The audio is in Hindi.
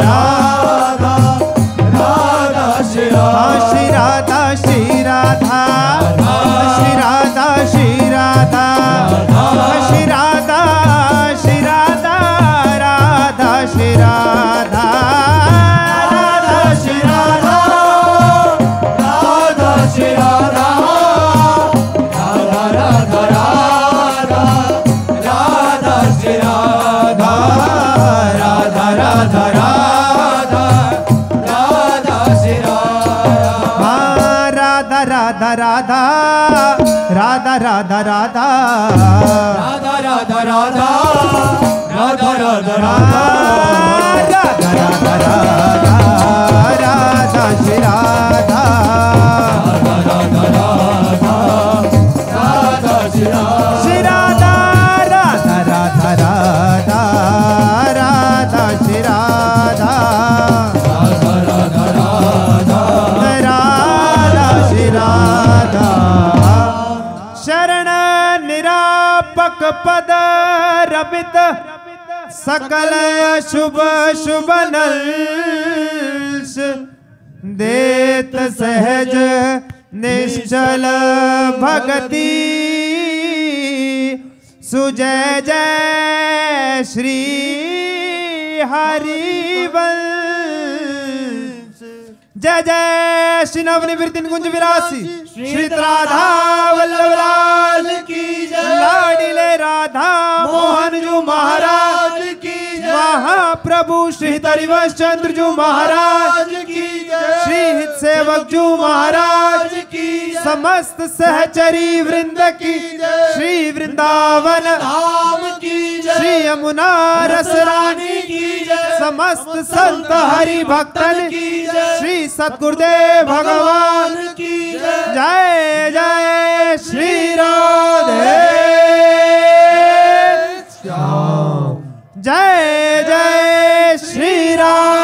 राधा राधा श्री राधा श्री राधा श्री राधा श्री राधा श्री राधा श्री राधा राधा श्री राधा राधा श्री राधा राधा श्री राधा राधा राधा राधा राधा श्री राधा राधा राधा राधा राधा श्री राधा राधा राधा राधा राधा राधा राधा राधा राधा राधा राधा राधा राधा राधा राधा राधा श्री राधा राधा राधा राधा श्री राधा श्री राधा राधा राधा राधा राधा श्री राधा राधा राधा राधा राधा श्री राधा शरण निरापक पद रबित सकल शुभ शुभ नल्स देत सहज निश्चल भगति सुजय जय श्री हरिवंश जय जय श्री नवनिवृत्ति कुंज विरासी श्री राधा वल्लभ लाल की जय लाडीले राधा मोहन जी महाराज की जय महाप्रभु श्री हरिवंश चंद्र जी महाराज की जय श्री हित सेवक जी महाराज की समस्त सहचरी वृंद की जय श्री वृंदावन धाम की जय श्री यमुना रस रानी की जय समस्त संत हरि भक्तन की जय श्री सतगुरुदेव भगवान की जय जय श्री राधे श्याम जय जय श्री राम